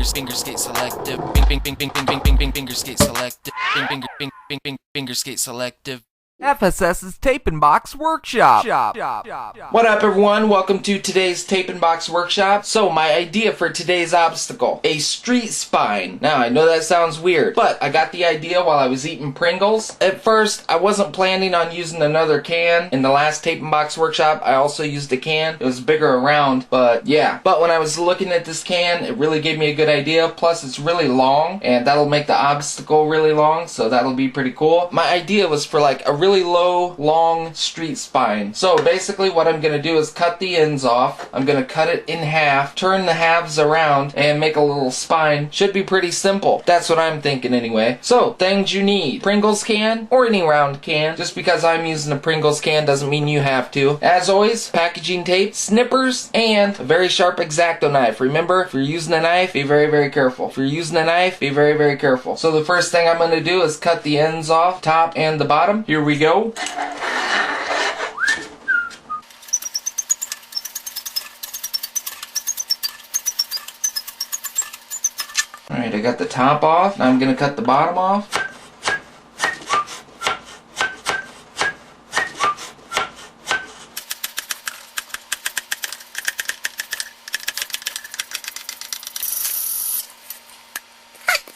Skate Selective. Fingerskate Selective. Fingerskate Selective. FSS's Tape and Box Workshop. What up, everyone? Welcome to today's Tape and Box Workshop. So, my idea for today's obstacle, a street spine. Now, I know that sounds weird, but I got the idea while I was eating Pringles. At first, I wasn't planning on using another can. In the last Tape and Box Workshop, I also used a can. It was bigger around, but yeah. But when I was looking at this can, it really gave me a good idea. Plus, it's really long, and that'll make the obstacle really long, so that'll be pretty cool. My idea was for like a really low, long street spine. So basically what I'm going to do is cut the ends off. I'm going to cut it in half, turn the halves around, and make a little spine. Should be pretty simple. That's what I'm thinking anyway. So, things you need. Pringles can, or any round can. Just because I'm using a Pringles can doesn't mean you have to. As always, packaging tape, snippers, and a very sharp X-Acto knife. Remember, if you're using a knife, be very, very careful. If you're using a knife, be very, very careful. So the first thing I'm going to do is cut the ends off, top and the bottom. Here we go. Alright, I got the top off. Now I'm going to cut the bottom off.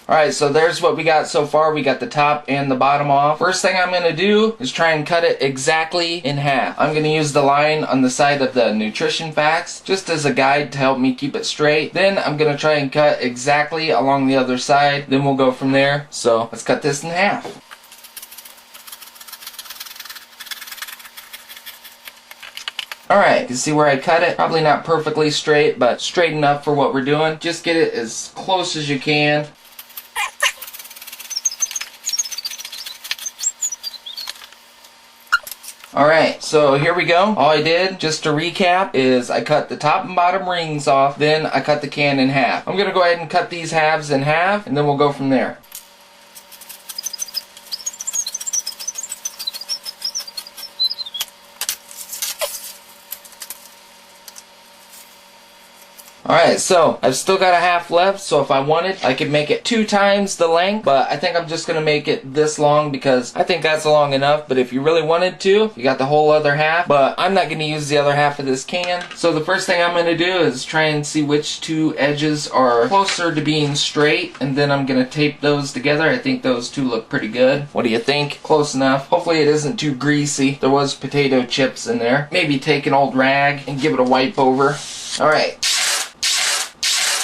Alright, so there's what we got so far. We got the top and the bottom off. First thing I'm going to do is try and cut it exactly in half. I'm going to use the line on the side of the nutrition facts just as a guide to help me keep it straight. Then I'm going to try and cut exactly along the other side. Then we'll go from there. So let's cut this in half. Alright, you can see where I cut it. Probably not perfectly straight, but straight enough for what we're doing. Just get it as close as you can. Alright, so here we go. All I did, just to recap, is I cut the top and bottom rings off, then I cut the can in half. I'm going to go ahead and cut these halves in half, and then we'll go from there. Alright, so I've still got a half left, so if I wanted, I could make it 2 times the length, but I think I'm just going to make it this long because I think that's long enough. But if you really wanted to, you got the whole other half, but I'm not going to use the other half of this can. So the first thing I'm going to do is try and see which 2 edges are closer to being straight, and then I'm going to tape those together. I think those 2 look pretty good. What do you think? Close enough. Hopefully it isn't too greasy. There was potato chips in there. Maybe take an old rag and give it a wipe over. Alright.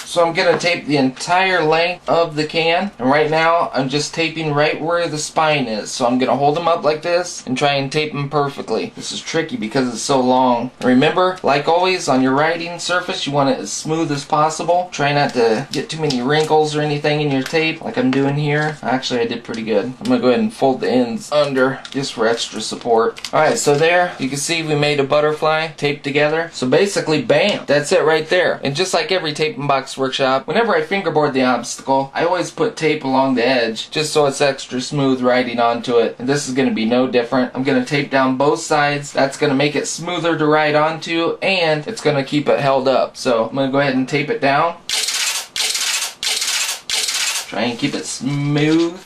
So I'm going to tape the entire length of the can, and right now I'm just taping right where the spine is. So I'm going to hold them up like this and try and tape them perfectly. This is tricky because it's so long. Remember, like always, on your writing surface you want it as smooth as possible. Try not to get too many wrinkles or anything in your tape like I'm doing here. Actually, I did pretty good. I'm going to go ahead and fold the ends under just for extra support. Alright, so there you can see we made a butterfly taped together. So basically, bam, that's it right there. And just like every Tape and Box Workshop, whenever I fingerboard the obstacle, I always put tape along the edge just so it's extra smooth riding onto it. And this is going to be no different. I'm going to tape down both sides. That's going to make it smoother to ride onto, and it's going to keep it held up. So I'm going to go ahead and tape it down. Try and keep it smooth.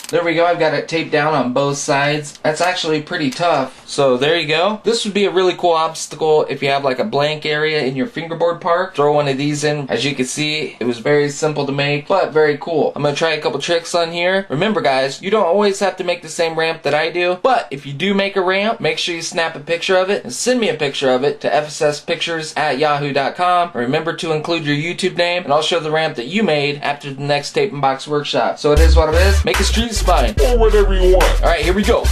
There we go, I've got it taped down on both sides. That's actually pretty tough. So there you go. This would be a really cool obstacle if you have like a blank area in your fingerboard park. Throw one of these in. As you can see, it was very simple to make, but very cool. I'm going to try a couple tricks on here. Remember guys, you don't always have to make the same ramp that I do, but if you do make a ramp, make sure you snap a picture of it and send me a picture of it to FSSPICTURES@yahoo.com. Remember to include your YouTube name, and I'll show the ramp that you made after the next Tape and Box Workshop. So it is what it is. Make a street spine. Or whatever you want. Alright, here we go.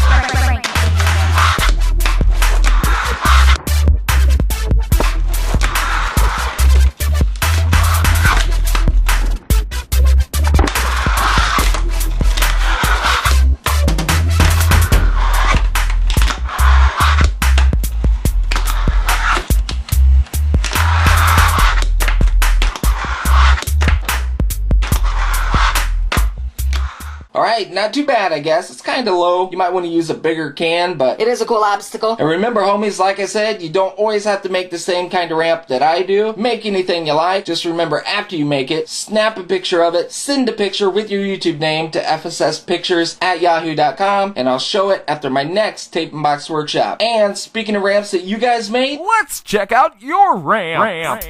height, not too bad, I guess. It's kind of low. You might want to use a bigger can, but It is a cool obstacle. and remember, homies, like I said, you don't always have to make the same kind of ramp that I do. Make anything you like. Just remember, after you make it, snap a picture of it, send a picture with your YouTube name to FSSPictures@yahoo.com, and I'll show it after my next Tape and Box workshop. And speaking of ramps that you guys made, Let's check out your ramp.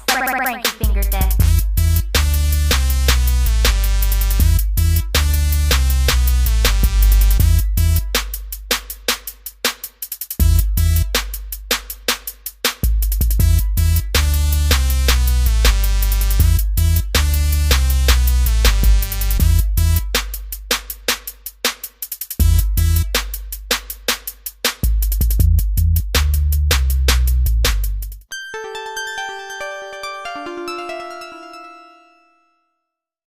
Frankie Finger